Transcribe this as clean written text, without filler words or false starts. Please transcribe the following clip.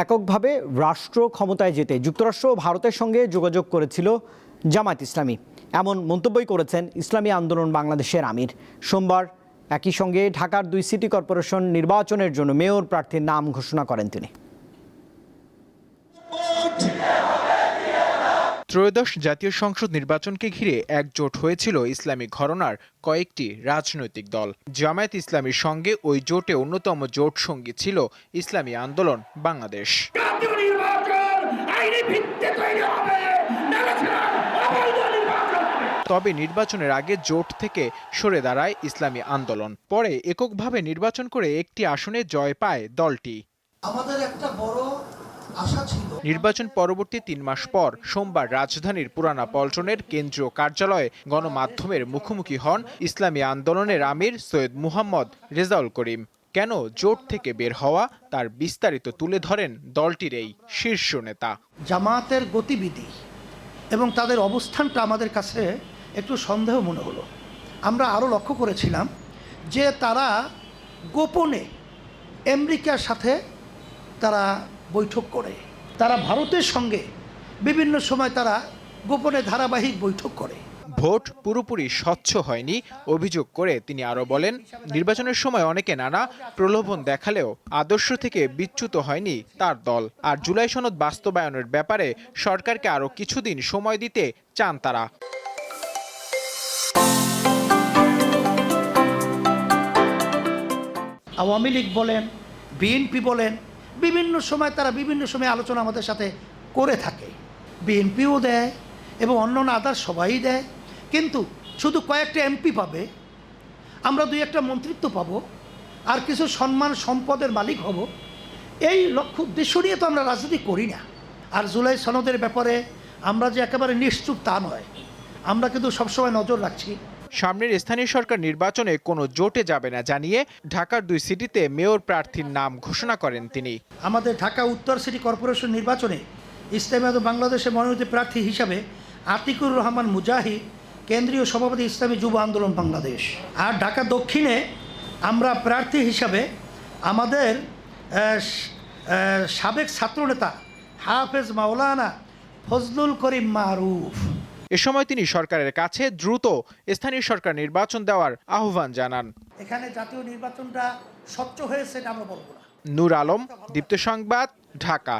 এককভাবে রাষ্ট্র ক্ষমতায় যেতে যুক্তরাষ্ট্র ও ভারতের সঙ্গে যোগাযোগ করেছিল জামায়াত ইসলামী, এমন মন্তব্যই করেছেন ইসলামী আন্দোলন বাংলাদেশের আমির। সোমবার একই সঙ্গে ঢাকার 2 সিটি কর্পোরেশন নির্বাচনের জন্য মেয়র প্রার্থীর নাম ঘোষণা করেন তিনি। ত্রয়োদশ জাতীয় সংসদ নির্বাচনকে ঘিরে একজোট হয়েছিল ইসলামী ঘরানার কয়েকটি রাজনৈতিক দল। জামায়াত ইসলামীর সঙ্গে ওই জোটে অন্যতম জোট সঙ্গী ছিল ইসলামী আন্দোলন বাংলাদেশ। তবে নির্বাচনের আগে জোট থেকে সরে দাঁড়ায় ইসলামী আন্দোলন। পরে এককভাবে নির্বাচন করে একটি আসনে জয় পায় দলটি। আমাদের একটা বড় আশা ছিল। নির্বাচন পরবর্তী 3 মাস পর সোমবার রাজধানীর পুরানা পল্টনের কেন্দ্রীয় কার্যালয়ে গণমাধ্যমের মুখোমুখি হন ইসলামী আন্দোলনের আমির সৈয়দ মুহাম্মদ রেজাউল করিম। কেন জোট থেকে বের হওয়া তার বিস্তারিত তুলে ধরেন দলটির এই শীর্ষ নেতা। জামায়াতের গতিবিধি এবং তাদের অবস্থানটা আমাদের কাছে একটু সন্দেহ মনে হলো। আমরা আরও লক্ষ্য করেছিলাম যে তারা গোপনে আমেরিকার সাথে তারা বৈঠক করে, তারা ভারতের সঙ্গে বিভিন্ন সময় তারা গোপনে ধারাবাহিক বৈঠক করে। ভোট পুরোপুরি স্বচ্ছ হয়নি অভিযোগ করে তিনি আরো বলেন, নির্বাচনের সময় অনেকে নানা প্রলোভন দেখালেও আদর্শ থেকে বিচ্যুত হয়নি তার দল। আর জুলাই সনদ বাস্তবায়নের ব্যাপারে সরকারকে আরো কিছুদিন সময় দিতে চান তারা। আওয়ামী লীগ বলেন, বিএনপি বলেন, বিভিন্ন সময় তারা বিভিন্ন সময় আলোচনা আমাদের সাথে করে থাকে। বিএনপিও দেয় এবং অন্যান্য আদার সবাই দেয়, কিন্তু শুধু কয়েকটা এমপি পাবে, আমরা 2-1টা মন্ত্রিত্ব পাবো, আর কিছু সম্মান সম্পদের মালিক হব। এই লক্ষ্য উদ্দেশ্য নিয়ে তো আমরা রাজনীতি করি না। আর জুলাই সনদের ব্যাপারে আমরা যে একেবারে নিশ্চুপ তা নয়, আমরা কিন্তু সবসময় নজর রাখছি। সামনের স্থানীয় সরকার নির্বাচনে কোনো জোটে যাবে না জানিয়ে ঢাকার 2 সিটিতে মেয়র প্রার্থীর নাম ঘোষণা করেন তিনি। আমাদের ঢাকা উত্তর সিটি কর্পোরেশন নির্বাচনে ইসলামী আন্দোলন বাংলাদেশের মনোনীত প্রার্থী হিসাবে আতিকুর রহমান মুজাহিদ, কেন্দ্রীয় সভাপতি ইসলামী যুব আন্দোলন বাংলাদেশ। আর ঢাকা দক্ষিণে আমরা প্রার্থী হিসাবে আমাদের সাবেক ছাত্রনেতা হাফেজ মাওলানা ফজলুল করিম মারুফ। এ সময় তিনি সরকারের কাছে দ্রুত স্থানীয় সরকার নির্বাচন দেওয়ার আহ্বান জানান। এখানে জাতীয় নির্বাচনটা স্বচ্ছ হয়েছে আমরা বলবো না। নূর আলম, দীপ্ত সংবাদ, ঢাকা।